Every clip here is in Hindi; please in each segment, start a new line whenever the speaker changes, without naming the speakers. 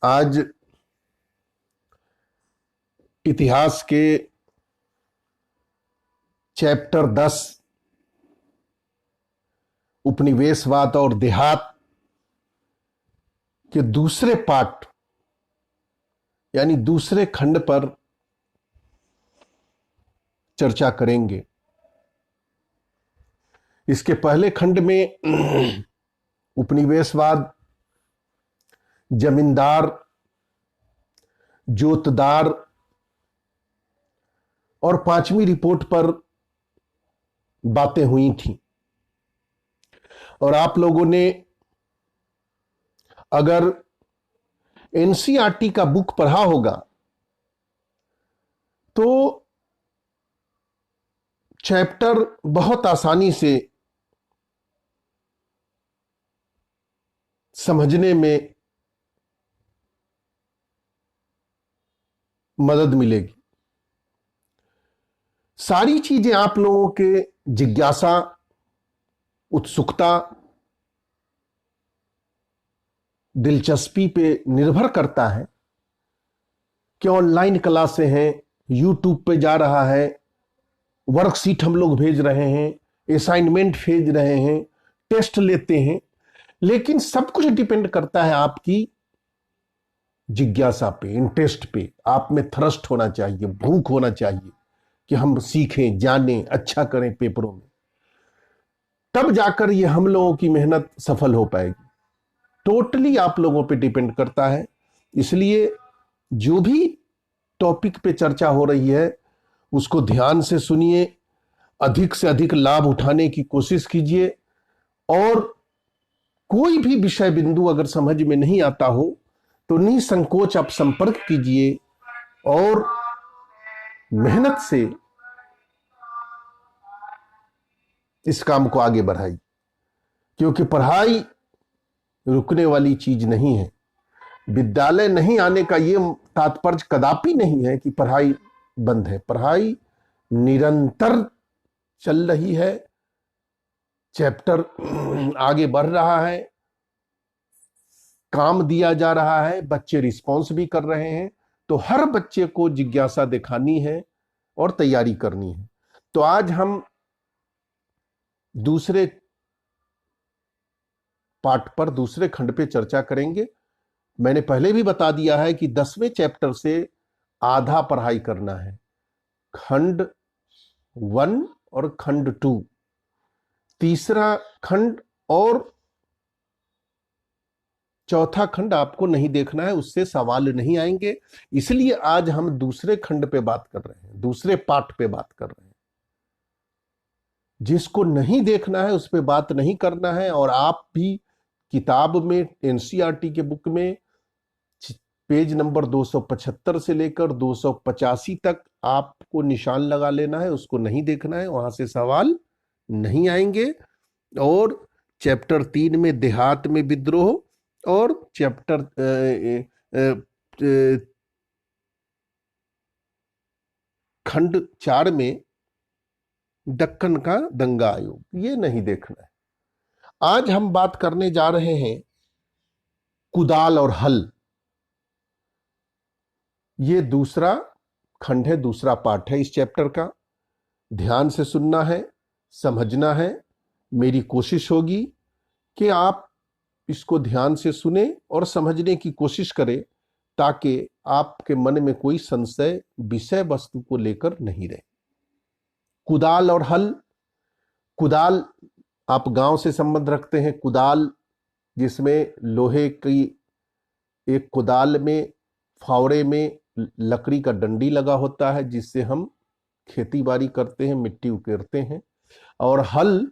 आज इतिहास के चैप्टर 10 उपनिवेशवाद और देहात के दूसरे पार्ट यानी दूसरे खंड पर चर्चा करेंगे। इसके पहले खंड में उपनिवेशवाद, जमींदार, जोतदार और पांचवी रिपोर्ट पर बातें हुई थी। और आप लोगों ने अगर एनसीईआरटी का बुक पढ़ा होगा तो चैप्टर बहुत आसानी से समझने में मदद मिलेगी। सारी चीजें आप लोगों के जिज्ञासा, उत्सुकता, दिलचस्पी पे निर्भर करता है कि ऑनलाइन क्लासें हैं, यूट्यूब पे जा रहा है, वर्कशीट हम लोग भेज रहे हैं, असाइनमेंट भेज रहे हैं, टेस्ट लेते हैं, लेकिन सब कुछ डिपेंड करता है आपकी जिज्ञासा पे, इंटरेस्ट पे। आप में थ्रस्ट होना चाहिए, भूख होना चाहिए कि हम सीखें, जानें, अच्छा करें पेपरों में, तब जाकर ये हम लोगों की मेहनत सफल हो पाएगी। टोटली आप लोगों पे डिपेंड करता है। इसलिए जो भी टॉपिक पे चर्चा हो रही है उसको ध्यान से सुनिए, अधिक से अधिक लाभ उठाने की कोशिश कीजिए, और कोई भी विषय बिंदु अगर समझ में नहीं आता हो तो निसंकोच आप संपर्क कीजिए और मेहनत से इस काम को आगे बढ़ाइए, क्योंकि पढ़ाई रुकने वाली चीज नहीं है। विद्यालय नहीं आने का यह तात्पर्य कदापि नहीं है कि पढ़ाई बंद है। पढ़ाई निरंतर चल रही है, चैप्टर आगे बढ़ रहा है, काम दिया जा रहा है, बच्चे रिस्पॉन्स भी कर रहे हैं। तो हर बच्चे को जिज्ञासा दिखानी है और तैयारी करनी है। तो आज हम दूसरे पार्ट पर, दूसरे खंड पे चर्चा करेंगे। मैंने पहले भी बता दिया है कि 10वें चैप्टर से आधा पढ़ाई करना है। खंड 1 और खंड 2, तीसरा खंड और चौथा खंड आपको नहीं देखना है, उससे सवाल नहीं आएंगे। इसलिए आज हम दूसरे खंड पे बात कर रहे हैं, दूसरे पार्ट पे बात कर रहे हैं। जिसको नहीं देखना है उस पे बात नहीं करना है। और आप भी किताब में, एनसीईआरटी के बुक में पेज नंबर 275 से लेकर 285 तक आपको निशान लगा लेना है, उसको नहीं देखना है, वहां से सवाल नहीं आएंगे। और चैप्टर 3 में देहात में विद्रोह, और चैप्टर खंड 4 में दक्कन का दंगा आयोग, ये नहीं देखना है। आज हम बात करने जा रहे हैं कुदाल और हल। ये दूसरा खंड है, दूसरा पार्ट है इस चैप्टर का। ध्यान से सुनना है, समझना है। मेरी कोशिश होगी कि आप इसको ध्यान से सुने और समझने की कोशिश करें, ताकि आपके मन में कोई संशय विषय वस्तु को लेकर नहीं रहे। कुदाल और हल। कुदाल, आप गांव से संबंध रखते हैं। कुदाल जिसमें लोहे की एक कुदाल में, फावड़े में लकड़ी का डंडी लगा होता है, जिससे हम खेती बाड़ी करते हैं, मिट्टी उकेरते हैं। और हल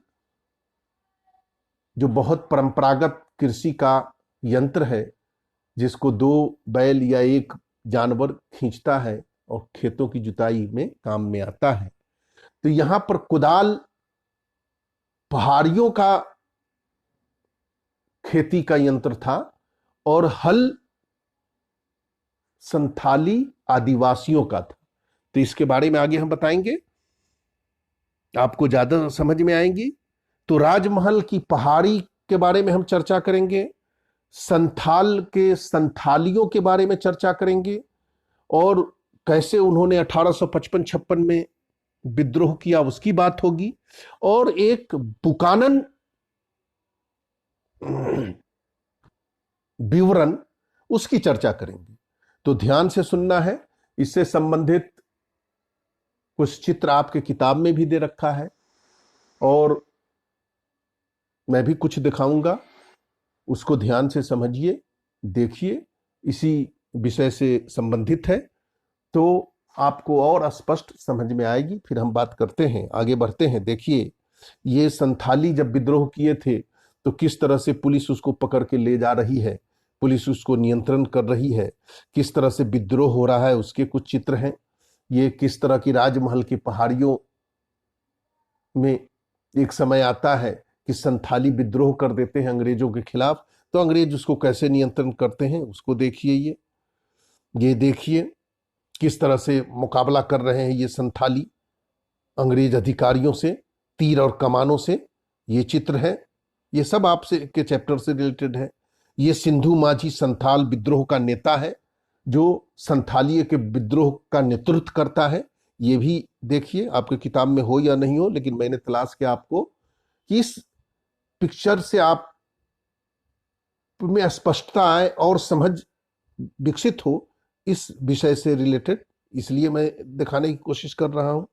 जो बहुत परंपरागत कृषि का यंत्र है, जिसको 2 बैल या 1 जानवर खींचता है और खेतों की जुताई में काम में आता है। तो यहां पर कुदाल पहाड़ियों का खेती का यंत्र था, और हल संथाली आदिवासियों का था। तो इसके बारे में आगे हम बताएंगे, आपको ज्यादा समझ में आएंगी। तो राजमहल की पहाड़ी के बारे में हम चर्चा करेंगे। संथाल के संथालियों के बारे में चर्चा करेंगे और कैसे उन्होंने 1855-56 में विद्रोह किया उसकी बात होगी, और एक बुकानन विवरण उसकी चर्चा करेंगे। तो ध्यान से सुनना है। इससे संबंधित कुछ चित्र आपके किताब में भी दे रखा है और मैं भी कुछ दिखाऊंगा, उसको ध्यान से समझिए, देखिए, इसी विषय से संबंधित है तो आपको और स्पष्ट समझ में आएगी। फिर हम बात करते हैं, आगे बढ़ते हैं। देखिए, ये संथाली जब विद्रोह किए थे तो किस तरह से पुलिस उसको पकड़ के ले जा रही है, पुलिस उसको नियंत्रण कर रही है, किस तरह से विद्रोह हो रहा है, उसके कुछ चित्र हैं। ये किस तरह की राजमहल की पहाड़ियों में एक समय आता है कि संथाली विद्रोह कर देते हैं अंग्रेजों के खिलाफ, तो अंग्रेज उसको कैसे नियंत्रण करते हैं उसको देखिए। ये देखिए किस तरह से मुकाबला कर रहे हैं ये संथाली अंग्रेज अधिकारियों से, तीर और कमानों से। ये चित्र है, ये सब आपसे के चैप्टर से रिलेटेड है। ये सिंधु माझी संथाल विद्रोह का नेता है जो संथालीय के विद्रोह का नेतृत्व करता है। ये भी देखिए, आपके किताब में हो या नहीं हो, लेकिन मैंने तलाश किया आपको कि इस पिक्चर से आप में स्पष्टता आए और समझ विकसित हो इस विषय से रिलेटेड, इसलिए मैं दिखाने की कोशिश कर रहा हूं।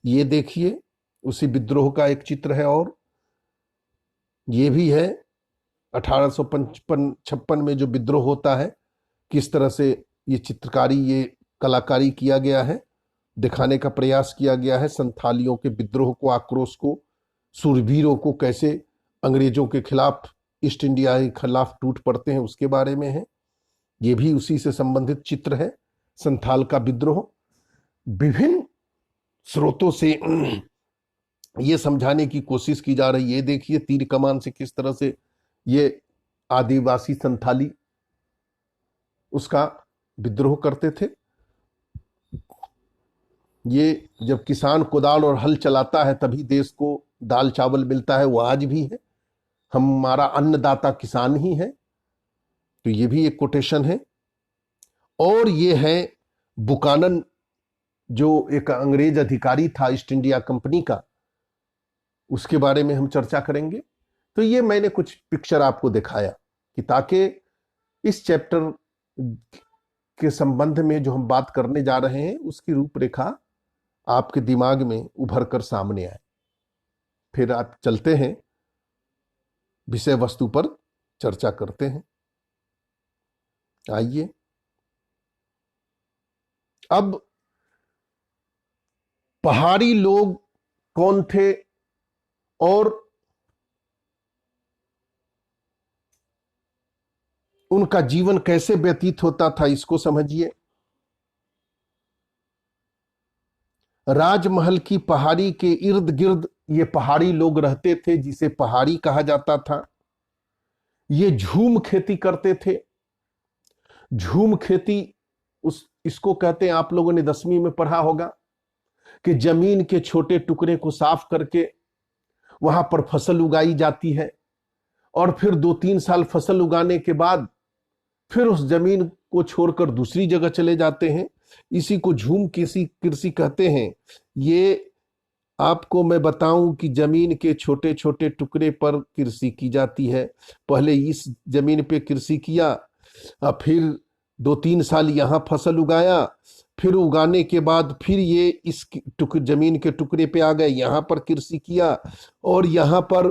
ये देखिए, उसी विद्रोह का एक चित्र है और ये भी है 1855-56 में जो विद्रोह होता है, किस तरह से ये चित्रकारी, ये कलाकारी किया गया है, दिखाने का प्रयास किया गया है संथालियों के विद्रोह को, आक्रोश को, सूरवीरों को कैसे अंग्रेजों के खिलाफ, ईस्ट इंडिया के खिलाफ टूट पड़ते हैं, उसके बारे में है। ये भी उसी से संबंधित चित्र है, संथाल का विद्रोह। विभिन्न स्रोतों से ये समझाने की कोशिश की जा रही है। ये देखिए, तीर कमान से किस तरह से ये आदिवासी संथाली उसका विद्रोह करते थे। ये जब किसान कुदाल और हल चलाता है तभी देश को दाल चावल मिलता है, वो आज भी है, हमारा अन्नदाता किसान ही है। तो ये भी एक कोटेशन है। और ये है बुकानन, जो एक अंग्रेज अधिकारी था ईस्ट इंडिया कंपनी का, उसके बारे में हम चर्चा करेंगे। तो ये मैंने कुछ पिक्चर आपको दिखाया कि ताकि इस चैप्टर के संबंध में जो हम बात करने जा रहे हैं उसकी रूपरेखा आपके दिमाग में उभर कर सामने आए। फिर आप चलते हैं, विषय वस्तु पर चर्चा करते हैं। आइए, अब पहाड़ी लोग कौन थे और उनका जीवन कैसे व्यतीत होता था, इसको समझिए। राजमहल की पहाड़ी के इर्द गिर्द ये पहाड़ी लोग रहते थे, जिसे पहाड़ी कहा जाता था। ये झूम खेती करते थे। झूम खेती इसको कहते हैं, आप लोगों ने 10वीं में पढ़ा होगा कि जमीन के छोटे टुकड़े को साफ करके वहां पर फसल उगाई जाती है और फिर 2-3 साल फसल उगाने के बाद फिर उस जमीन को छोड़कर दूसरी जगह चले जाते हैं। इसी को झूम कृषि कहते हैं। ये आपको मैं बताऊं कि जमीन के छोटे छोटे टुकड़े पर कृषि की जाती है। पहले इस जमीन पे कृषि किया, फिर 2-3 साल यहां फसल उगाया, फिर उगाने के बाद फिर ये इस जमीन के टुकड़े पे आ गए, यहां पर कृषि किया और यहां पर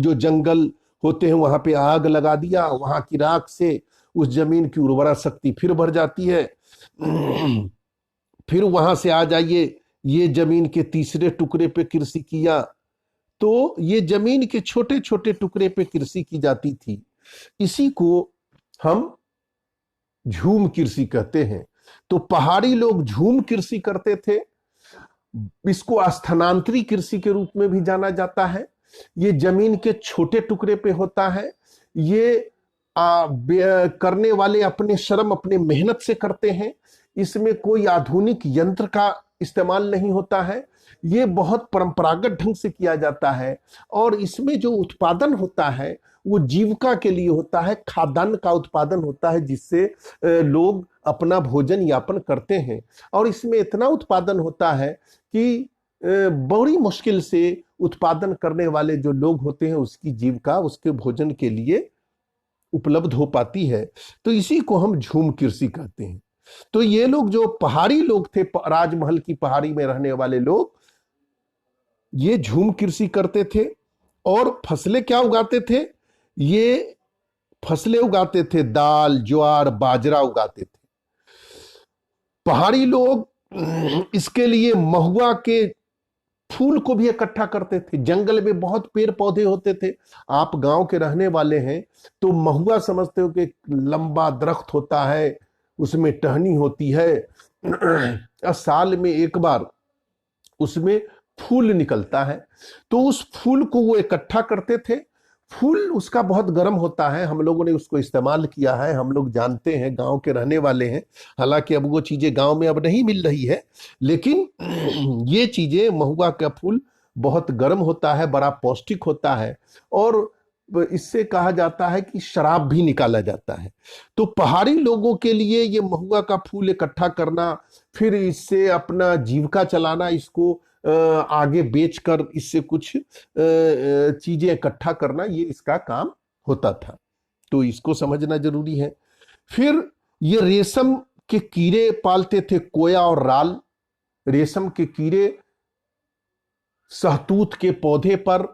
जो जंगल होते हैं वहां पे आग लगा दिया। वहां की राख से उस जमीन की उर्वरा शक्ति फिर बढ़ जाती है। फिर वहां से आ जाइए, ये जमीन के तीसरे टुकड़े पे कृषि किया। तो ये जमीन के छोटे छोटे टुकड़े पे कृषि की जाती थी। इसी को हम झूम कृषि कहते हैं। तो पहाड़ी लोग झूम कृषि करते थे। इसको स्थानांतरी कृषि के रूप में भी जाना जाता है। ये जमीन के छोटे टुकड़े पे होता है। ये करने वाले अपने श्रम, अपने मेहनत से करते हैं। इसमें कोई आधुनिक यंत्र का इस्तेमाल नहीं होता है। ये बहुत परंपरागत ढंग से किया जाता है और इसमें जो उत्पादन होता है वो जीविका के लिए होता है, खाद्यान्न का उत्पादन होता है जिससे लोग अपना भोजन यापन करते हैं। और इसमें इतना उत्पादन होता है कि बड़ी मुश्किल से उत्पादन करने वाले जो लोग होते हैं उसकी जीविका उसके भोजन के लिए उपलब्ध हो पाती है। तो इसी को हम झूम कृषि कहते हैं। तो ये लोग जो पहाड़ी लोग थे, राजमहल की पहाड़ी में रहने वाले लोग, ये झूम कृषि करते थे और फसलें क्या उगाते थे? ये फसलें उगाते थे, दाल, ज्वार, बाजरा उगाते थे। पहाड़ी लोग इसके लिए महुआ के फूल को भी इकट्ठा करते थे। जंगल में बहुत पेड़ पौधे होते थे। आप गांव के रहने वाले हैं तो महुआ समझते हो कि लंबा दरख्त होता है, उसमें टहनी होती है, साल में एक बार उसमें फूल निकलता है। तो उस फूल को वो इकट्ठा करते थे। फूल उसका बहुत गर्म होता है, हम लोगों ने उसको इस्तेमाल किया है, हम लोग जानते हैं, गांव के रहने वाले हैं। हालांकि अब वो चीजें गांव में अब नहीं मिल रही है, लेकिन ये चीजें, महुआ का फूल बहुत गर्म होता है, बड़ा पौष्टिक होता है और इससे कहा जाता है कि शराब भी निकाला जाता है। तो पहाड़ी लोगों के लिए ये महुआ का फूल इकट्ठा करना, फिर इससे अपना जीविका चलाना, इसको आगे बेचकर इससे कुछ चीजें इकट्ठा करना, ये इसका काम होता था। तो इसको समझना जरूरी है। फिर ये रेशम के कीड़े पालते थे, कोया और राल। रेशम के कीड़े, सहतूत के पौधे पर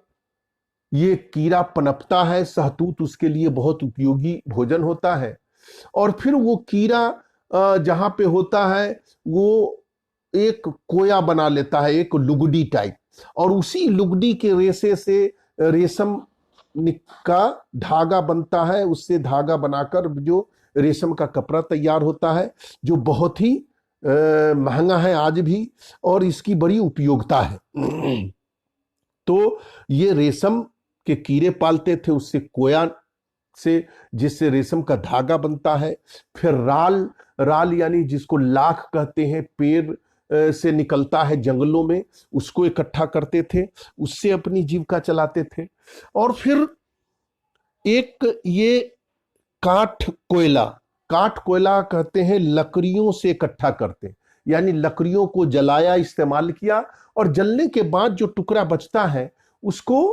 ये कीड़ा पनपता है। सहतूत उसके लिए बहुत उपयोगी भोजन होता है। और फिर वो कीड़ा जहां पे होता है वो एक कोया बना लेता है, एक लुगड़ी टाइप, और उसी लुगड़ी के रेशे से रेशम का धागा बनता है। उससे धागा बनाकर जो रेशम का कपड़ा तैयार होता है, जो बहुत ही महंगा है आज भी और इसकी बड़ी उपयोगिता है। तो ये रेशम के कीड़े पालते थे, उससे कोया से, जिससे रेशम का धागा बनता है। फिर राल, राल यानी जिसको लाख कहते हैं, पेड़ से निकलता है जंगलों में, उसको इकट्ठा करते थे, उससे अपनी जीविका चलाते थे। और फिर एक ये काठ कोयला, काठ कोयला कहते हैं, लकड़ियों से इकट्ठा करते, यानी लकड़ियों को जलाया, इस्तेमाल किया और जलने के बाद जो टुकड़ा बचता है उसको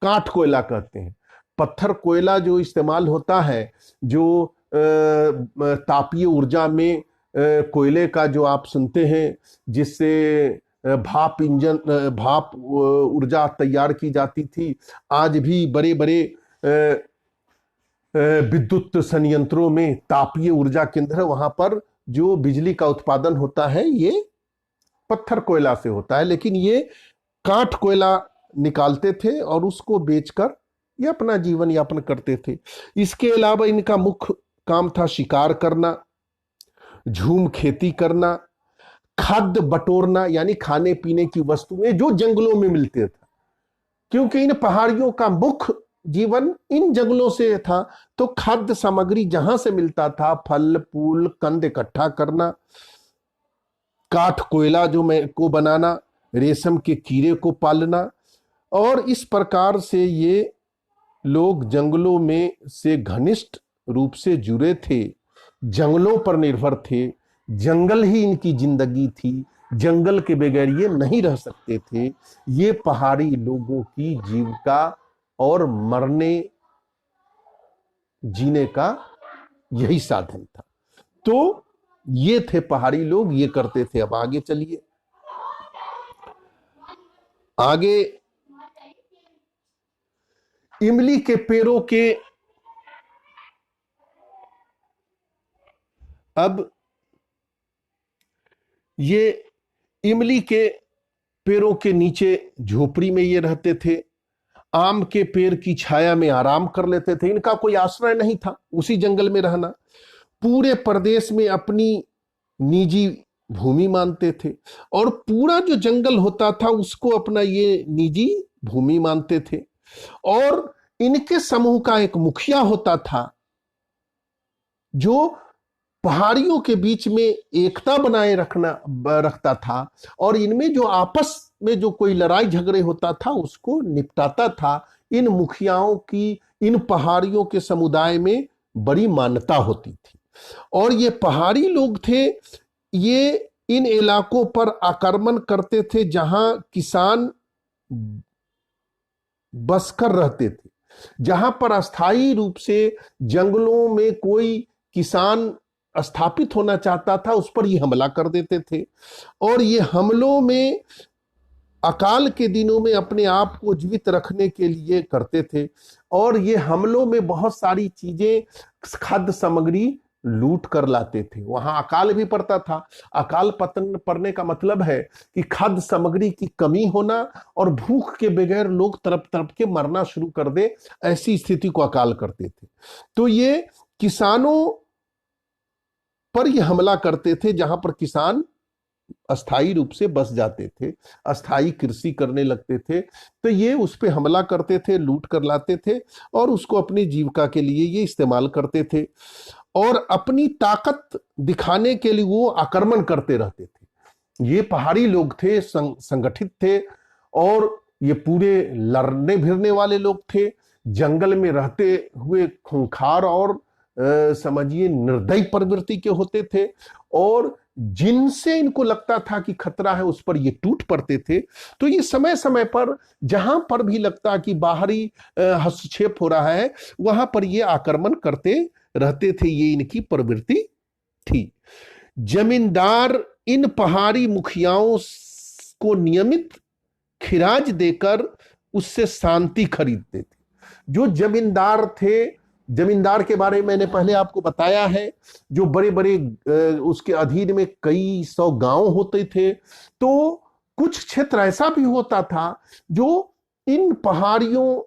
काठ कोयला कहते हैं। पत्थर कोयला जो इस्तेमाल होता है, जो तापीय ऊर्जा में कोयले का जो आप सुनते हैं, जिससे भाप इंजन, भाप ऊर्जा तैयार की जाती थी। आज भी बड़े बड़े विद्युत संयंत्रों में तापीय ऊर्जा केंद्र है, वहां पर जो बिजली का उत्पादन होता है ये पत्थर कोयला से होता है। लेकिन ये काठ कोयला निकालते थे और उसको बेचकर ये अपना जीवन यापन करते थे। इसके अलावा इनका मुख्य काम था शिकार करना, झूम खेती करना, खाद्य बटोरना, यानी खाने पीने की वस्तुएं जो जंगलों में मिलते था, क्योंकि इन पहाड़ियों का मुख्य जीवन इन जंगलों से था। तो खाद्य सामग्री जहां से मिलता था, फल फूल कंद इकट्ठा करना, काठ कोयला जो मैं को बनाना, रेशम के कीड़े को पालना, और इस प्रकार से ये लोग जंगलों में से घनिष्ठ रूप से जुड़े थे, जंगलों पर निर्भर थे। जंगल ही इनकी जिंदगी थी, जंगल के बगैर ये नहीं रह सकते थे। ये पहाड़ी लोगों की जीविका और मरने जीने का यही साधन था। तो ये थे पहाड़ी लोग, ये करते थे। अब आगे चलिए, आगे इमली के पेड़ों के, अब ये इमली के पेड़ों के नीचे झोपड़ी में ये रहते थे, आम के पेड़ की छाया में आराम कर लेते थे। इनका कोई आश्रय नहीं था, उसी जंगल में रहना। पूरे प्रदेश में अपनी निजी भूमि मानते थे और पूरा जो जंगल होता था उसको अपना ये निजी भूमि मानते थे। और इनके समूह का एक मुखिया होता था जो पहाड़ियों के बीच में एकता बनाए रखता था, और इनमें जो आपस में जो कोई लड़ाई झगड़े होता था उसको निपटाता था। इन मुखियाओं की इन पहाड़ियों के समुदाय में बड़ी मान्यता होती थी। और ये पहाड़ी लोग थे, ये इन इलाकों पर आक्रमण करते थे जहां किसान बसकर रहते थे। जहां पर अस्थायी रूप से जंगलों में कोई किसान स्थापित होना चाहता था, उस पर ये हमला कर देते थे। और ये हमलों में अकाल के दिनों में अपने आप को जीवित रखने के लिए करते थे। और ये हमलों में बहुत सारी चीजें, खाद्य सामग्री लूट कर लाते थे। वहां अकाल भी पड़ता था। अकाल पतन पड़ने का मतलब है कि खाद्य सामग्री की कमी होना और भूख के बगैर लोग तड़प तड़प के मरना शुरू कर दे, ऐसी स्थिति को अकाल करते थे। तो ये किसानों पर ये हमला करते थे, जहां पर किसान अस्थायी रूप से बस जाते थे, अस्थायी कृषि करने लगते थे। तो ये उस पे हमला करते थे, लूट कर लाते थे, और उसको अपनी जीविका के लिए ये इस्तेमाल करते थे। और अपनी ताकत दिखाने के लिए वो आक्रमण करते रहते थे। ये पहाड़ी लोग थे, संगठित थे, और ये पूरे लड़ने भिड़ने वाले लोग थे। जंगल में रहते हुए खूंखार और समझिए निर्दयी प्रवृत्ति के होते थे, और जिनसे इनको लगता था कि खतरा है उस पर ये टूट पड़ते थे। तो ये समय समय पर जहां पर भी लगता कि बाहरी हस्तक्षेप हो रहा है, वहां पर ये आक्रमण करते रहते थे। ये इनकी प्रवृत्ति थी। जमींदार इन पहाड़ी मुखियाओं को नियमित खिराज देकर उससे शांति खरीदते थे। जो जमींदार थे, जमींदार के बारे में मैंने पहले आपको बताया है, जो बड़े बड़े उसके अधीन में कई सौ गांव होते थे। तो कुछ क्षेत्र ऐसा भी होता था जो इन पहाड़ियों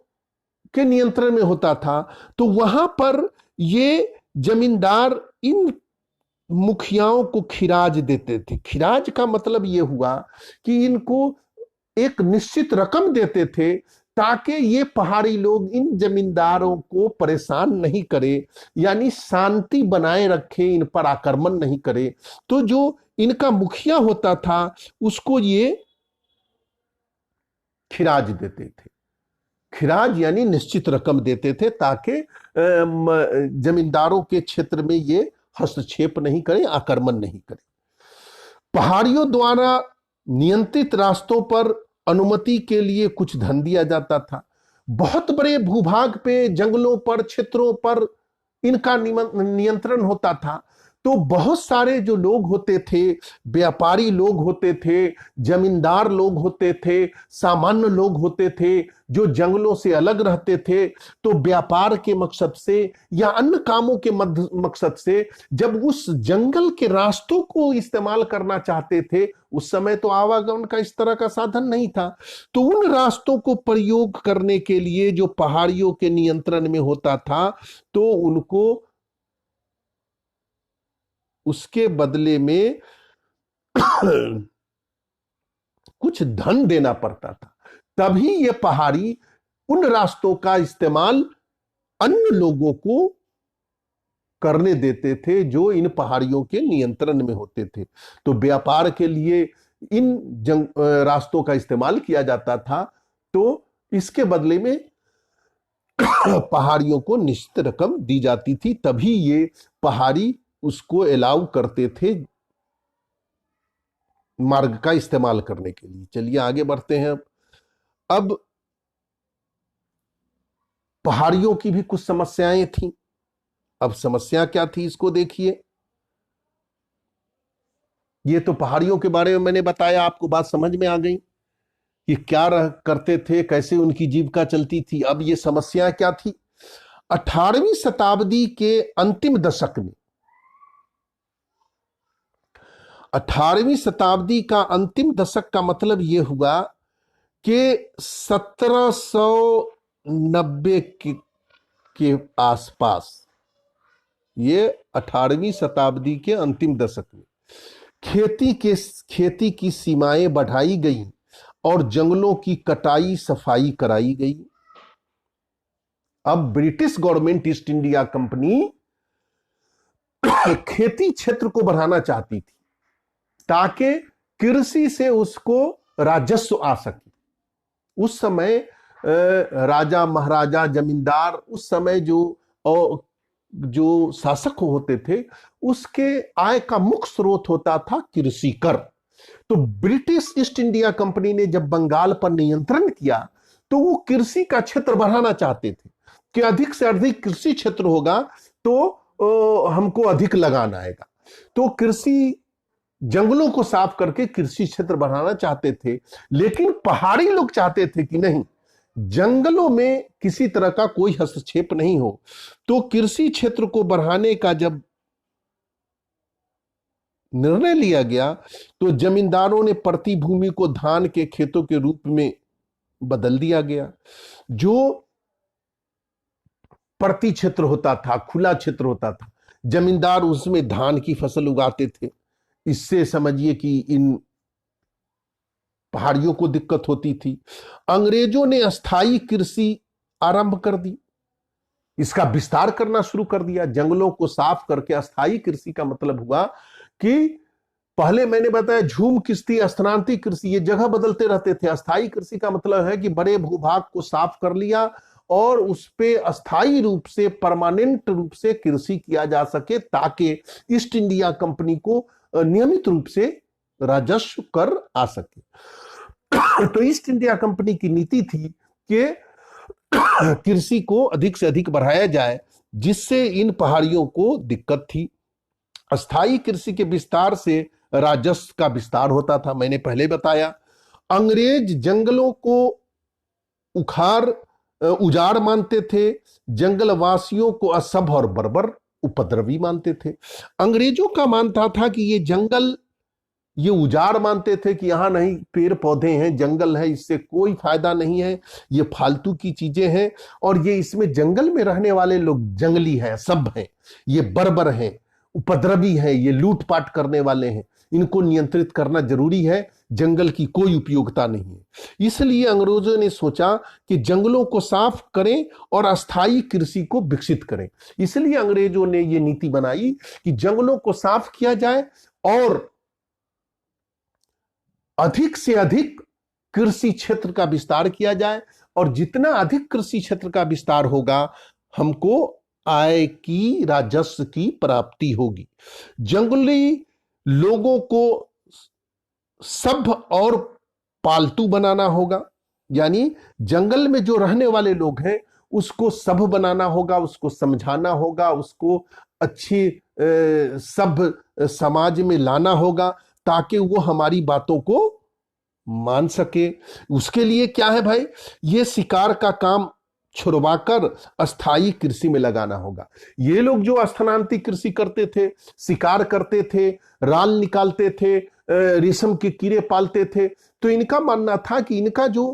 के नियंत्रण में होता था। तो वहां पर ये जमींदार इन मुखियाओं को खिराज देते थे। खिराज का मतलब ये हुआ कि इनको एक निश्चित रकम देते थे, ताकि ये पहाड़ी लोग इन जमींदारों को परेशान नहीं करे, यानी शांति बनाए रखे, इन पर आक्रमण नहीं करे। तो जो इनका मुखिया होता था उसको ये खिराज देते थे। खिराज यानी निश्चित रकम देते थे, ताकि जमींदारों के क्षेत्र में ये हस्तक्षेप नहीं करे, आक्रमण नहीं करे। पहाड़ियों द्वारा नियंत्रित रास्तों पर अनुमति के लिए कुछ धन दिया जाता था। बहुत बड़े भूभाग पे, जंगलों पर, क्षेत्रों पर इनका नियंत्रण होता था। तो बहुत सारे जो लोग होते थे, व्यापारी लोग होते थे, जमींदार लोग होते थे, सामान्य लोग होते थे, जो जंगलों से अलग रहते थे। तो व्यापार के मकसद से या अन्य कामों के मकसद से जब उस जंगल के रास्तों को इस्तेमाल करना चाहते थे, उस समय तो आवागमन का इस तरह का साधन नहीं था, तो उन रास्तों को प्रयोग करने के लिए जो पहाड़ियों के नियंत्रण में होता था, तो उनको उसके बदले में कुछ धन देना पड़ता था। तभी ये पहाड़ी उन रास्तों का इस्तेमाल अन्य लोगों को करने देते थे जो इन पहाड़ियों के नियंत्रण में होते थे। तो व्यापार के लिए इन रास्तों का इस्तेमाल किया जाता था। तो इसके बदले में पहाड़ियों को निश्चित रकम दी जाती थी, तभी ये पहाड़ी उसको अलाउ करते थे मार्ग का इस्तेमाल करने के लिए। चलिए आगे बढ़ते हैं। अब पहाड़ियों की भी कुछ समस्याएं थी। अब समस्या क्या थी इसको देखिए। ये तो पहाड़ियों के बारे में मैंने बताया, आपको बात समझ में आ गई कि क्या करते थे, कैसे उनकी जीविका चलती थी। अब ये समस्या क्या थी। 18वीं शताब्दी के अंतिम दशक में, 18वीं शताब्दी का अंतिम दशक का मतलब यह हुआ कि 1790 के आसपास, ये 18वीं शताब्दी के अंतिम दशक में खेती की सीमाएं बढ़ाई गई और जंगलों की कटाई सफाई कराई गई। अब British government, east India company खेती क्षेत्र को बढ़ाना चाहती थी ताकि कृषि से उसको राजस्व आ सके। उस समय राजा महाराजा जमींदार उस समय जो शासक होते थे उसके आय का मुख्य स्रोत होता था कृषि कर। तो ब्रिटिश ईस्ट इंडिया कंपनी ने जब बंगाल पर नियंत्रण किया तो वो कृषि का क्षेत्र बढ़ाना चाहते थे कि अधिक से अधिक कृषि क्षेत्र होगा तो हमको अधिक लगान आएगा। तो कृषि जंगलों को साफ करके कृषि क्षेत्र बढ़ाना चाहते थे, लेकिन पहाड़ी लोग चाहते थे कि नहीं, जंगलों में किसी तरह का कोई हस्तक्षेप नहीं हो। तो कृषि क्षेत्र को बढ़ाने का जब निर्णय लिया गया तो जमींदारों ने प्रति भूमि को धान के खेतों के रूप में बदल दिया गया। जो प्रति क्षेत्र होता था, खुला क्षेत्र होता था, जमींदार उसमें धान की फसल उगाते थे। इससे समझिए कि इन पहाड़ियों को दिक्कत होती थी। अंग्रेजों ने अस्थाई कृषि आरंभ कर दी, इसका विस्तार करना शुरू कर दिया। जंगलों को साफ करके अस्थाई कृषि का मतलब हुआ कि पहले मैंने बताया झूम कृषि, स्थानांतरित कृषि, ये जगह बदलते रहते थे। अस्थाई कृषि का मतलब है कि बड़े भूभाग को साफ कर लिया और उस पे अस्थाई रूप से, परमानेंट रूप से कृषि किया जा सके ताकि ईस्ट इंडिया कंपनी को नियमित रूप से राजस्व कर आ सके। तो ईस्ट इंडिया कंपनी की नीति थी कि कृषि को अधिक से अधिक बढ़ाया जाए, जिससे इन पहाड़ियों को दिक्कत थी। अस्थाई कृषि के विस्तार से राजस्व का विस्तार होता था, मैंने पहले बताया। अंग्रेज जंगलों को उजाड़ मानते थे, जंगलवासियों को असभ्य और बर्बर उपद्रवी मानते थे। अंग्रेजों का मानता था कि ये जंगल, ये उजाड़ मानते थे कि यहां नहीं, पेड़ पौधे हैं, जंगल है, इससे कोई फायदा नहीं है, ये फालतू की चीजें हैं, और ये इसमें जंगल में रहने वाले लोग जंगली हैं, सभ्य हैं, ये बर्बर हैं, उपद्रवी हैं, ये लूटपाट करने वाले हैं, इनको नियंत्रित करना जरूरी है, जंगल की कोई उपयोगिता नहीं है। इसलिए अंग्रेजों ने सोचा कि जंगलों को साफ करें और अस्थाई कृषि को विकसित करें। इसलिए अंग्रेजों ने यह नीति बनाई कि जंगलों को साफ किया जाए और अधिक से अधिक कृषि क्षेत्र का विस्तार किया जाए, और जितना अधिक कृषि क्षेत्र का विस्तार होगा हमको आय की, राजस्व की प्राप्ति होगी। जंगली लोगों को सभ्य और पालतू बनाना होगा, यानी जंगल में जो रहने वाले लोग हैं उसको सभ्य बनाना होगा, उसको समझाना होगा, उसको अच्छी सभ्य समाज में लाना होगा ताकि वो हमारी बातों को मान सके। उसके लिए क्या है भाई, ये शिकार का काम छुड़वाकर अस्थाई कृषि में लगाना होगा। ये लोग जो स्थानांतरित कृषि करते थे, शिकार करते थे, राल निकालते थे, रेशम के कीड़े पालते थे, तो इनका मानना था कि इनका जो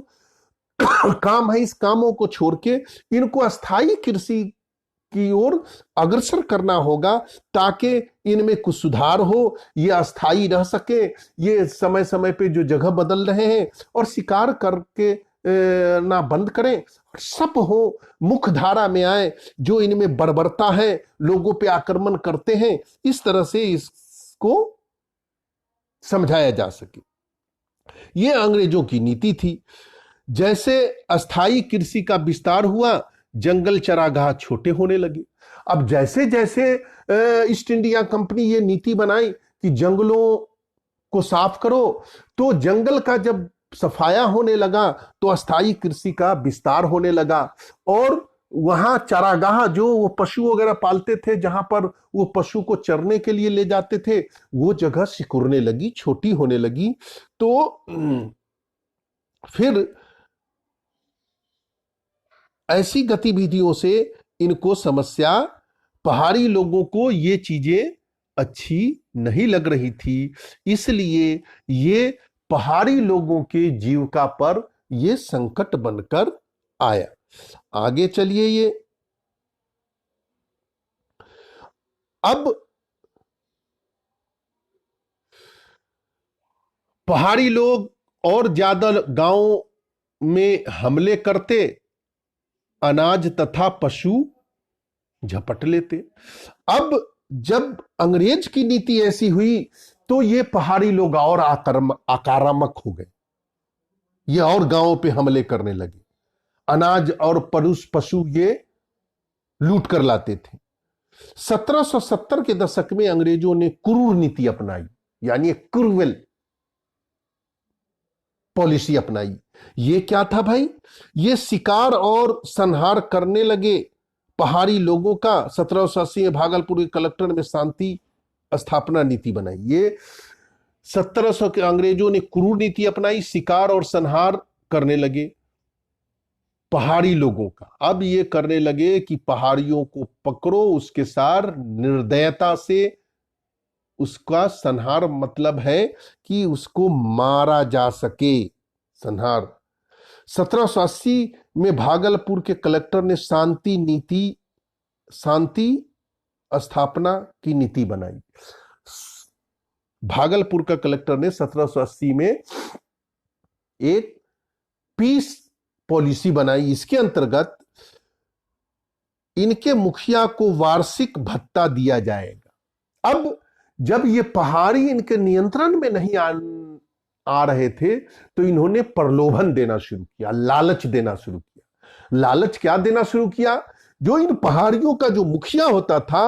काम है, इस कामों को छोड़ के इनको अस्थाई कृषि की ओर अग्रसर करना होगा ताकि इनमें कुछ सुधार हो, ये अस्थाई रह सके, ये समय समय पे जो जगह बदल रहे हैं और शिकार करके ना बंद करें, सब हो, मुख्य धारा में आए, जो इनमें बर्बरता है, लोगों पे आक्रमण करते हैं, इस तरह से इसको समझाया जा सके। ये अंग्रेजों की नीति थी। जैसे अस्थाई कृषि का विस्तार हुआ, जंगल चरागाह छोटे होने लगे। अब जैसे जैसे ईस्ट इंडिया कंपनी ये नीति बनाई कि जंगलों को साफ करो, तो जंगल का जब सफाया होने लगा तो अस्थाई कृषि का विस्तार होने लगा, और वहां चारागाह जो वो पशु वगैरह पालते थे, जहां पर वो पशु को चरने के लिए ले जाते थे, वो जगह सिकुड़ने लगी, छोटी होने लगी। तो फिर ऐसी गतिविधियों से इनको समस्या, पहाड़ी लोगों को ये चीजें अच्छी नहीं लग रही थी, इसलिए ये पहाड़ी लोगों के जीविका पर ये संकट बनकर आया। आगे चलिए, ये अब पहाड़ी लोग और ज्यादा गांव में हमले करते, अनाज तथा पशु झपट लेते। अब जब अंग्रेज की नीति ऐसी हुई तो ये पहाड़ी लोग और आक्रामक हो गए, ये और गांवों पे हमले करने लगे, अनाज और पशु ये लूट कर लाते थे। 1770 के दशक में अंग्रेजों ने क्रूर नीति अपनाई, यानी क्रूवेल पॉलिसी अपनाई। ये क्या था भाई? ये शिकार और संहार करने लगे पहाड़ी लोगों का। 1780 में भागलपुर के कलेक्टर में शांति स्थापना नीति बनाई। ये 1700 के अंग्रेजों ने क्रूर नीति अपनाई, शिकार और संहार करने लगे पहाड़ी लोगों का। अब ये करने लगे कि पहाड़ियों को पकड़ो, उसके साथ निर्दयता से उसका संहार, मतलब है कि उसको मारा जा सके, संहार। 1780 में भागलपुर के कलेक्टर ने शांति स्थापना की नीति बनाई। भागलपुर का कलेक्टर ने 1780 में एक पीस पॉलिसी बनाई। इसके अंतर्गत इनके मुखिया को वार्षिक भत्ता दिया जाएगा। अब जब ये पहाड़ी इनके नियंत्रण में नहीं आ रहे थे तो इन्होंने प्रलोभन देना शुरू किया, लालच देना शुरू किया। लालच क्या देना शुरू किया? जो इन पहाड़ियों का जो मुखिया होता था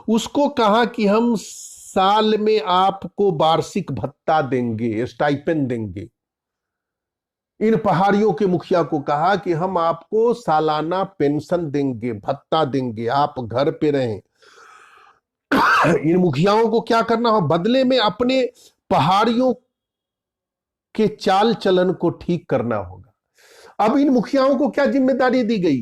उसको कहा कि हम साल में आपको वार्षिक भत्ता देंगे, स्टाइपेंड देंगे। इन पहाड़ियों के मुखिया को कहा कि हम आपको सालाना पेंशन देंगे, भत्ता देंगे, आप घर पे रहें। इन मुखियाओं को क्या करना हो? बदले में अपने पहाड़ियों के चाल चलन को ठीक करना होगा। अब इन मुखियाओं को क्या जिम्मेदारी दी गई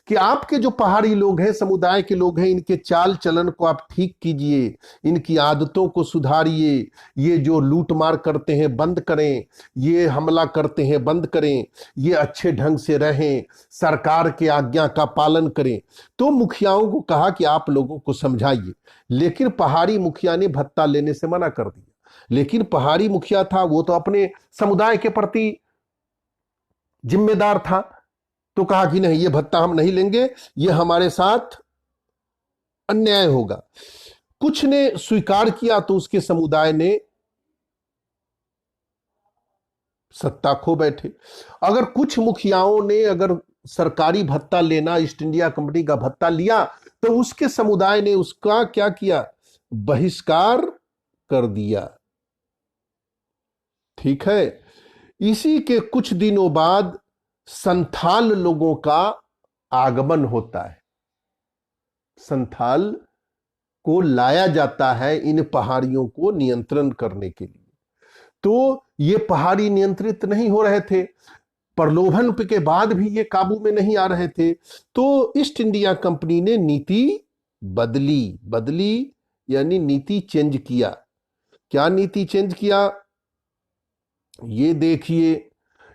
कि आपके जो पहाड़ी लोग हैं, समुदाय के लोग हैं, इनके चाल चलन को आप ठीक कीजिए, इनकी आदतों को सुधारिए, ये जो लूट मार करते हैं बंद करें, ये हमला करते हैं बंद करें, ये अच्छे ढंग से रहें, सरकार के आज्ञा का पालन करें। तो मुखियाओं को कहा कि आप लोगों को समझाइए, लेकिन पहाड़ी मुखिया ने भत्ता लेने से मना कर दिया। लेकिन पहाड़ी मुखिया था, वो तो अपने समुदाय के प्रति जिम्मेदार था, तो कहा कि नहीं, ये भत्ता हम नहीं लेंगे, ये हमारे साथ अन्याय होगा। कुछ ने स्वीकार किया तो उसके समुदाय ने सत्ता खो बैठे। अगर कुछ मुखियाओं ने अगर सरकारी भत्ता लेना, ईस्ट इंडिया कंपनी का भत्ता लिया, तो उसके समुदाय ने उसका क्या किया? बहिष्कार कर दिया। ठीक है। इसी के कुछ दिनों बाद संथाल लोगों का आगमन होता है। संथाल को लाया जाता है इन पहाड़ियों को नियंत्रण करने के लिए। तो ये पहाड़ी नियंत्रित नहीं हो रहे थे, प्रलोभन के बाद भी ये काबू में नहीं आ रहे थे। तो ईस्ट इंडिया कंपनी ने नीति बदली यानी नीति चेंज किया। क्या नीति चेंज किया? ये देखिए,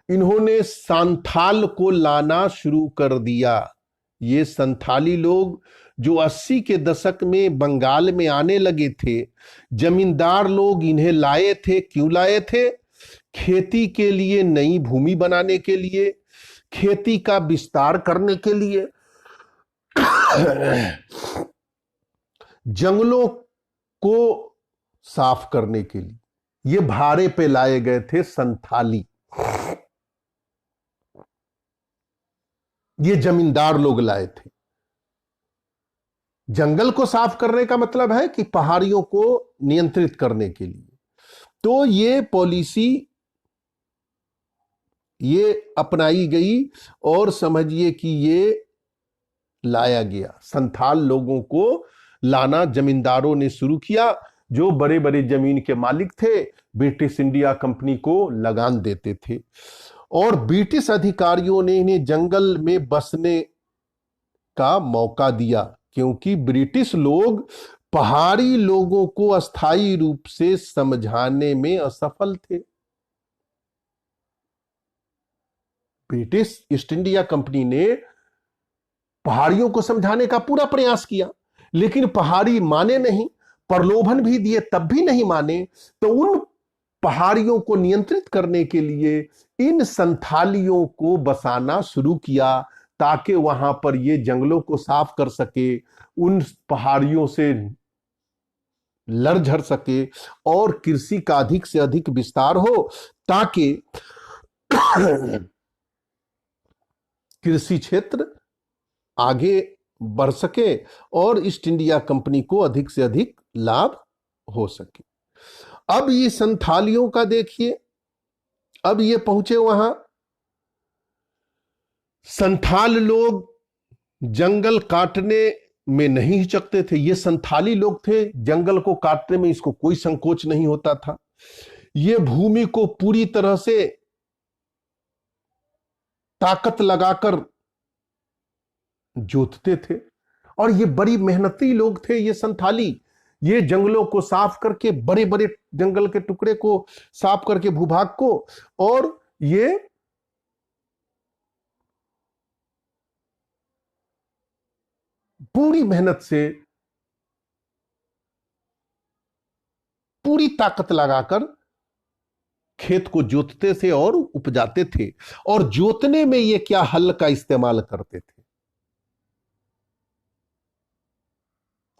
इन्होंने संथाल को लाना शुरू कर दिया। ये संथाली लोग जो 80 के दशक में बंगाल में आने लगे थे, जमींदार लोग इन्हें लाए थे। क्यों लाए थे? खेती के लिए, नई भूमि बनाने के लिए, खेती का विस्तार करने के लिए, जंगलों को साफ करने के लिए। ये भाड़े पे लाए गए थे संथाली। ये जमींदार लोग लाए थे। जंगल को साफ करने का मतलब है कि पहाड़ियों को नियंत्रित करने के लिए। तो ये पॉलिसी ये अपनाई गई और समझिए कि ये लाया गया। संथाल लोगों को लाना जमींदारों ने शुरू किया, जो बड़े बड़े जमीन के मालिक थे, ब्रिटिश इंडिया कंपनी को लगान देते थे। और ब्रिटिश अधिकारियों ने इन्हें जंगल में बसने का मौका दिया, क्योंकि ब्रिटिश लोग पहाड़ी लोगों को अस्थायी रूप से समझाने में असफल थे। ब्रिटिश ईस्ट इंडिया कंपनी ने पहाड़ियों को समझाने का पूरा प्रयास किया, लेकिन पहाड़ी माने नहीं। प्रलोभन भी दिए तब भी नहीं माने। तो उन पहाड़ियों को नियंत्रित करने के लिए इन संथालियों को बसाना शुरू किया, ताकि वहां पर ये जंगलों को साफ कर सके, उन पहाड़ियों से लड़ झड़ सके और कृषि का अधिक से अधिक विस्तार हो, ताकि कृषि क्षेत्र आगे बढ़ सके और ईस्ट इंडिया कंपनी को अधिक से अधिक लाभ हो सके। अब ये संथालियों का देखिए, अब ये पहुंचे वहां। संथाल लोग जंगल काटने में नहीं हिचकते थे। ये संथाली लोग थे, जंगल को काटने में इसको कोई संकोच नहीं होता था। ये भूमि को पूरी तरह से ताकत लगाकर जोतते थे और ये बड़ी मेहनती लोग थे ये संथाली। ये जंगलों को साफ करके, बड़े बड़े जंगल के टुकड़े को साफ करके भूभाग को, और ये पूरी मेहनत से, पूरी ताकत लगाकर खेत को जोतते थे और उपजाते थे। और जोतने में ये क्या हल का इस्तेमाल करते थे।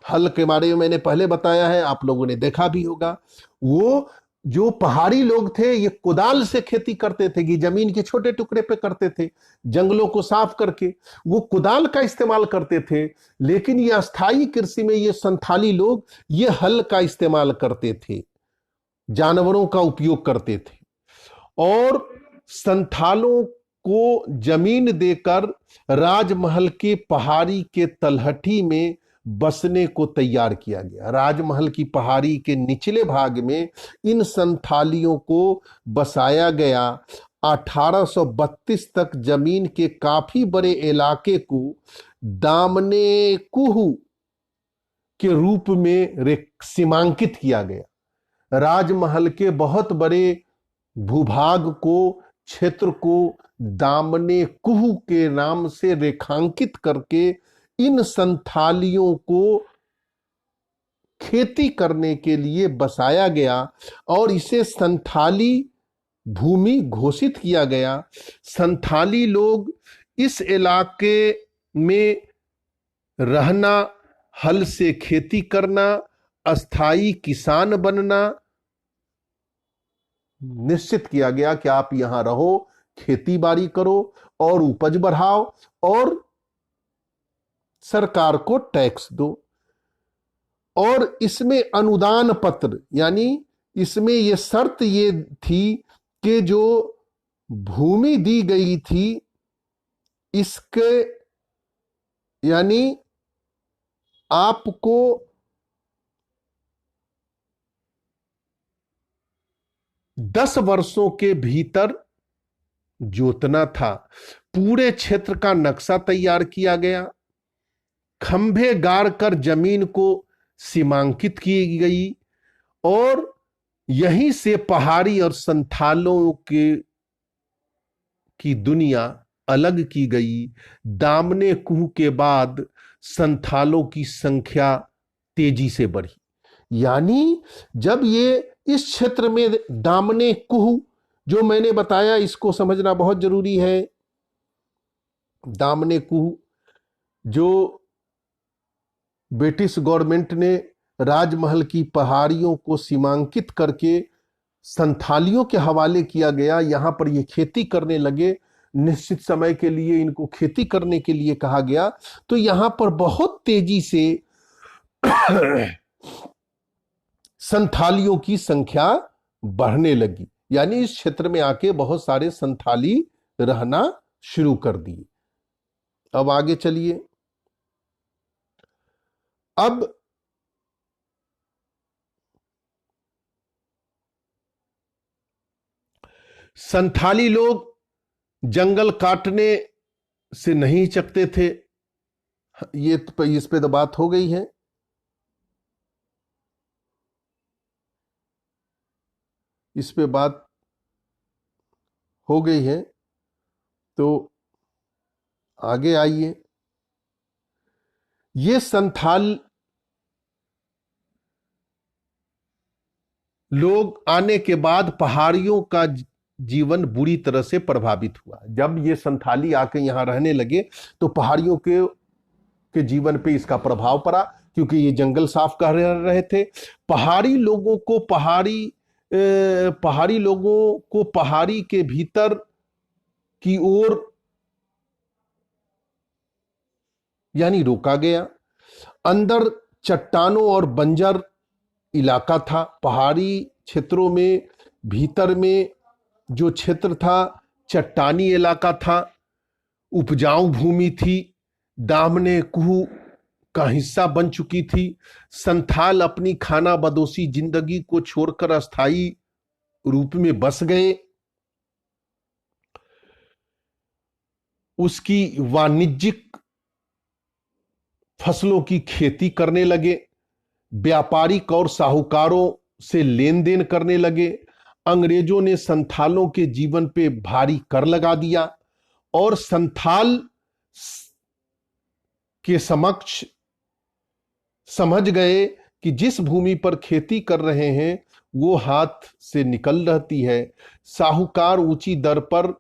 हल के बारे में मैंने पहले बताया है, आप लोगों ने देखा भी होगा। वो जो पहाड़ी लोग थे ये कुदाल से खेती करते थे कि जमीन के छोटे टुकड़े पे करते थे, जंगलों को साफ करके वो कुदाल का इस्तेमाल करते थे। लेकिन ये अस्थाई कृषि में ये संथाली लोग ये हल का इस्तेमाल करते थे, जानवरों का उपयोग करते थे। और संथालों को जमीन देकर राजमहल के पहाड़ी के तलहटी में बसने को तैयार किया गया। राजमहल की पहाड़ी के निचले भाग में इन संथालियों को बसाया गया। 1832 तक जमीन के काफी बड़े इलाके को दामने कुहू के रूप में सीमांकित किया गया। राजमहल के बहुत बड़े भूभाग को, क्षेत्र को दामने कुहू के नाम से रेखांकित करके इन संथालियों को खेती करने के लिए बसाया गया और इसे संथाली भूमि घोषित किया गया। संथाली लोग इस इलाके में रहना, हल से खेती करना, अस्थाई किसान बनना निश्चित किया गया कि आप यहां रहो, खेती बाड़ी करो और उपज बढ़ाओ और सरकार को टैक्स दो। और इसमें अनुदान पत्र, यानी इसमें यह शर्त ये थी कि जो भूमि दी गई थी इसके, यानी आपको दस वर्षों के भीतर जोतना था। पूरे क्षेत्र का नक्शा तैयार किया गया, खंभे गाड़ कर जमीन को सीमांकित की गई और यहीं से पहाड़ी और संथालों की दुनिया अलग की गई। दामने कुहू के बाद संथालों की संख्या तेजी से बढ़ी। यानी जब ये इस क्षेत्र में दामने कुहू, जो मैंने बताया इसको समझना बहुत जरूरी है। दामने कुहू जो ब्रिटिश गवर्नमेंट ने राजमहल की पहाड़ियों को सीमांकित करके संथालियों के हवाले किया गया, यहां पर ये खेती करने लगे। निश्चित समय के लिए इनको खेती करने के लिए कहा गया, तो यहां पर बहुत तेजी से संथालियों की संख्या बढ़ने लगी। यानी इस क्षेत्र में आके बहुत सारे संथाली रहना शुरू कर दिए। अब आगे चलिए। अब संथाली लोग जंगल काटने से नहीं हिचकते थे। ये इस पे तो बात हो गई है। इस पे बात हो गई है, तो आगे आइए। ये संथाल लोग आने के बाद पहाड़ियों का जीवन बुरी तरह से प्रभावित हुआ। जब ये संथाली आके यहाँ रहने लगे तो पहाड़ियों के जीवन पे इसका प्रभाव पड़ा, क्योंकि ये जंगल साफ कर रहे थे। पहाड़ी लोगों को पहाड़ी के भीतर की ओर यानी रोका गया। अंदर चट्टानों और बंजर इलाका था। पहाड़ी क्षेत्रों में भीतर में जो क्षेत्र था चट्टानी इलाका था, उपजाऊ भूमि थी, दामने कुहू का हिस्सा बन चुकी थी। संथाल अपनी खाना बदोशी जिंदगी को छोड़कर अस्थायी रूप में बस गए। उसकी वाणिज्यिक फसलों की खेती करने लगे, व्यापारिक और साहूकारों से लेन देन करने लगे। अंग्रेजों ने संथालों के जीवन पे भारी कर लगा दिया और संथाल के समक्ष समझ गए कि जिस भूमि पर खेती कर रहे हैं वो हाथ से निकल रहती है। साहूकार ऊंची दर पर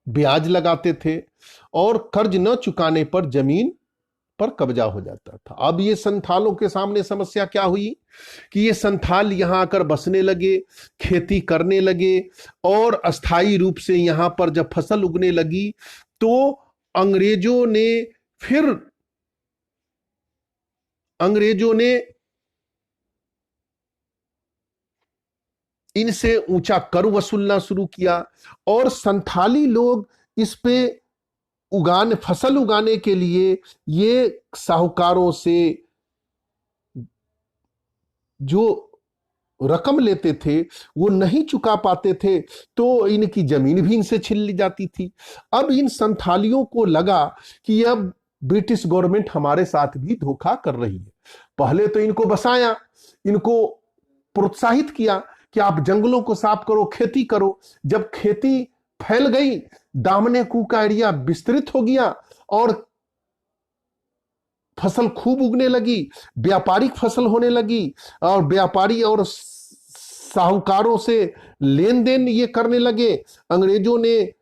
ब्याज लगाते थे और कर्ज न चुकाने पर जमीन पर कब्जा हो जाता था। अब ये संथालों के सामने समस्या क्या हुई कि ये संथाल यहां आकर बसने लगे, खेती करने लगे और अस्थायी रूप से यहां पर जब फसल उगने लगी तो अंग्रेजों ने इनसे ऊंचा कर वसूलना शुरू किया और संथाली लोग इस पे फसल उगाने के लिए ये साहूकारों से जो रकम लेते थे वो नहीं चुका पाते थे, तो इनकी जमीन भी इनसे छीन ली जाती थी। अब इन संथालियों को लगा कि अब ब्रिटिश गवर्नमेंट हमारे साथ भी धोखा कर रही है। पहले तो इनको बसाया, इनको प्रोत्साहित किया कि आप जंगलों को साफ करो, खेती करो। जब खेती फैल गई, दामने कुहू का एरिया विस्तृत हो गया और फसल खूब उगने लगी, व्यापारिक फसल होने लगी और व्यापारी और साहूकारों से लेन देन ये करने लगे। अंग्रेजों ने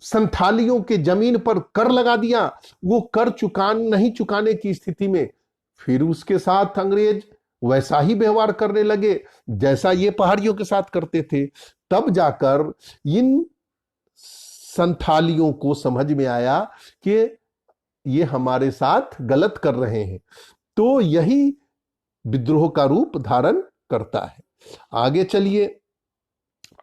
संथालियों के जमीन पर कर लगा दिया। वो कर नहीं चुकाने की स्थिति में फिर उसके साथ अंग्रेज वैसा ही व्यवहार करने लगे जैसा ये पहाड़ियों के साथ करते थे। तब जाकर इन संथालियों को समझ में आया कि ये हमारे साथ गलत कर रहे हैं, तो यही विद्रोह का रूप धारण करता है। आगे चलिए,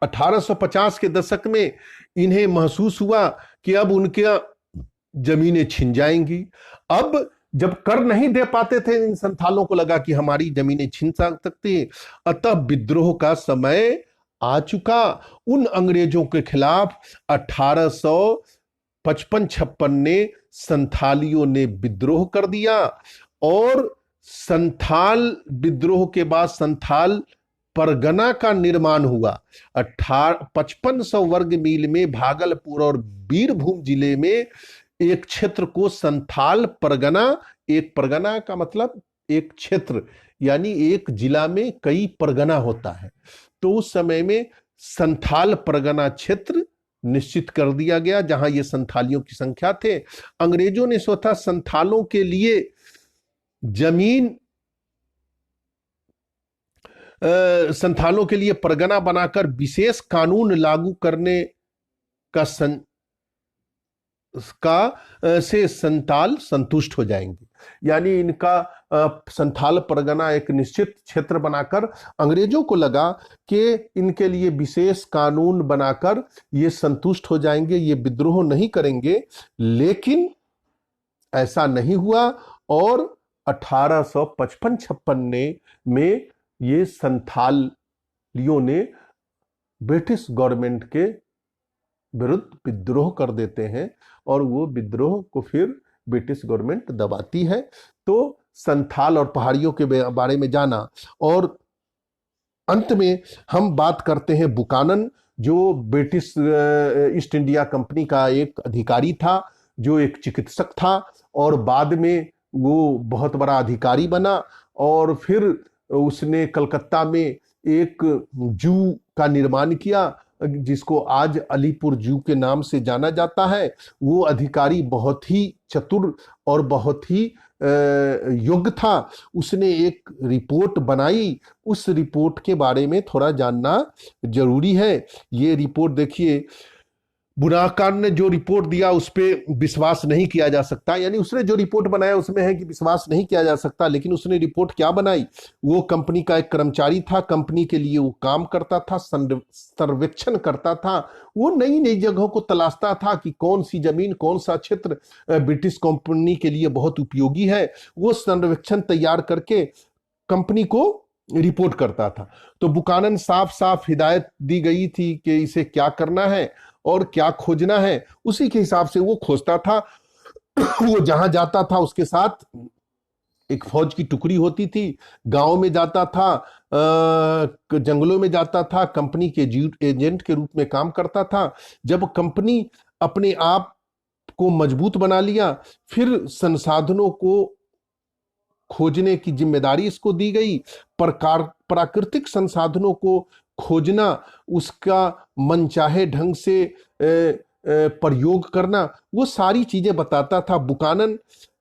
1850 के दशक में इन्हें महसूस हुआ कि अब उनके जमीनें छिन जाएंगी। अब जब कर नहीं दे पाते थे, इन संथालों को लगा कि हमारी जमीनें छिन सकती है। अतः विद्रोह का समय आ चुका। उन अंग्रेजों के खिलाफ 1855-56 ने संथालियों ने विद्रोह कर दिया और संथाल विद्रोह के बाद संथाल परगना का निर्माण हुआ। 5500 वर्ग मील में भागलपुर और बीरभूम जिले में एक क्षेत्र को संथाल परगना, एक परगना का मतलब एक क्षेत्र, यानी एक जिला में कई परगना होता है, तो उस समय में संथाल परगना क्षेत्र निश्चित कर दिया गया जहां ये संथालियों की संख्या थे। अंग्रेजों ने सोचा संथालों के लिए जमीन, संथालों के लिए परगना बनाकर विशेष कानून लागू करने का से संथाल संतुष्ट हो जाएंगे। यानी इनका संथाल परगना एक निश्चित क्षेत्र बनाकर अंग्रेजों को लगा कि इनके लिए विशेष कानून बनाकर ये संतुष्ट हो जाएंगे, ये विद्रोह नहीं करेंगे। लेकिन ऐसा नहीं हुआ और 1855-56 में ये संथालियों ने ब्रिटिश गवर्नमेंट के विरुद्ध विद्रोह कर देते हैं और वो विद्रोह को फिर ब्रिटिश गवर्नमेंट दबाती है। तो संथाल और पहाड़ियों के बारे में जाना, और अंत में हम बात करते हैं बुकानन, जो ब्रिटिश ईस्ट इंडिया कंपनी का एक अधिकारी था, जो एक चिकित्सक था और बाद में वो बहुत बड़ा अधिकारी बना और फिर उसने कलकत्ता में एक जू का निर्माण किया जिसको आज अलीपुर जू के नाम से जाना जाता है। वो अधिकारी बहुत ही चतुर और बहुत ही योग्य था। उसने एक रिपोर्ट बनाई, उस रिपोर्ट के बारे में थोड़ा जानना जरूरी है। ये रिपोर्ट देखिए, बुनाकार ने जो रिपोर्ट दिया उस पर विश्वास नहीं किया जा सकता, यानी उसने जो रिपोर्ट बनाया उसमें है कि विश्वास नहीं किया जा सकता, लेकिन उसने रिपोर्ट क्या बनाई? वो कंपनी का एक कर्मचारी था, कंपनी के लिए वो काम करता था, सर्वेक्षण करता था, वो नई नई जगहों को तलाशता था कि कौन सी जमीन, कौन सा क्षेत्र ब्रिटिश कंपनी के लिए बहुत उपयोगी है। वो सर्वेक्षण तैयार करके कंपनी को रिपोर्ट करता था। तो बुकानन साफ साफ हिदायत दी गई थी कि इसे क्या करना है और क्या खोजना है, उसी के हिसाब से वो खोजता था। वो जहां जाता था उसके साथ एक फौज की टुकड़ी होती थी, गांव में जाता था, जंगलों में जाता था, कंपनी के एजेंट के रूप में काम करता था। जब कंपनी अपने आप को मजबूत बना लिया, फिर संसाधनों को खोजने की जिम्मेदारी इसको दी गई। प्राकृतिक संसाधनों को खोजना, उसका मनचाहे ढंग से प्रयोग करना, वो सारी चीजें बताता था। बुकानन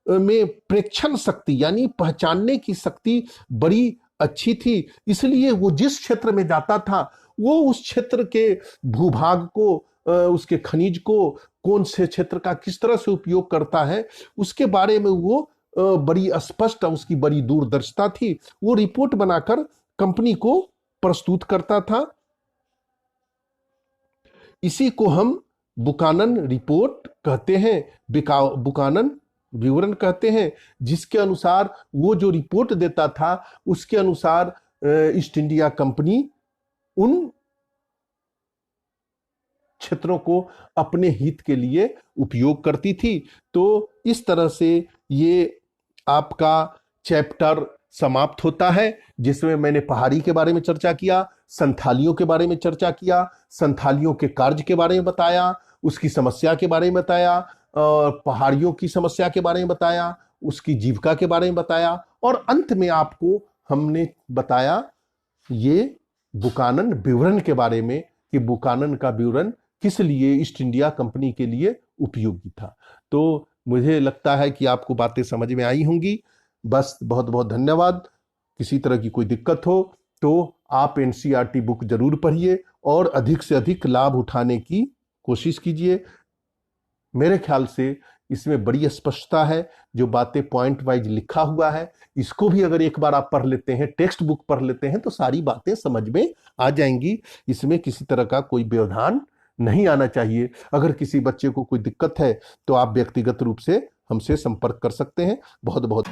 में प्रेक्षण शक्ति यानी पहचानने की शक्ति बड़ी अच्छी थी, इसलिए वो जिस क्षेत्र में जाता था वो उस क्षेत्र के भूभाग को, उसके खनिज को, कौन से क्षेत्र का किस तरह से उपयोग करता है, उसके बारे में वो बड़ी स्पष्ट, उसकी बड़ी दूरदर्शिता थी। वो रिपोर्ट बनाकर कंपनी को प्रस्तुत करता था। इसी को हम बुकानन रिपोर्ट कहते हैं, बुकानन विवरण कहते हैं, जिसके अनुसार वो जो रिपोर्ट देता था उसके अनुसार ईस्ट इंडिया कंपनी उन क्षेत्रों को अपने हित के लिए उपयोग करती थी। तो इस तरह से ये आपका चैप्टर समाप्त होता है, जिसमें मैंने पहाड़ी के बारे में चर्चा किया, संथालियों के बारे में चर्चा किया, संथालियों के कार्य के बारे में बताया, उसकी समस्या के बारे में बताया, और पहाड़ियों की समस्या के बारे में बताया, उसकी जीविका के बारे में बताया, और अंत में आपको हमने बताया ये बुकानन विवरण के बारे में कि बुकानन का विवरण किस लिए ईस्ट इंडिया कंपनी के लिए उपयोगी था। तो मुझे लगता है कि आपको बातें समझ में आई होंगी। बस बहुत बहुत धन्यवाद। किसी तरह की कोई दिक्कत हो तो आप एनसीईआरटी बुक जरूर पढ़िए और अधिक से अधिक लाभ उठाने की कोशिश कीजिए। मेरे ख्याल से इसमें बड़ी स्पष्टता है, जो बातें पॉइंट वाइज लिखा हुआ है, इसको भी अगर एक बार आप पढ़ लेते हैं, टेक्स्ट बुक पढ़ लेते हैं, तो सारी बातें समझ में आ जाएंगी। इसमें किसी तरह का कोई व्यवधान नहीं आना चाहिए। अगर किसी बच्चे को कोई दिक्कत है तो आप व्यक्तिगत रूप से हमसे संपर्क कर सकते हैं। बहुत बहुत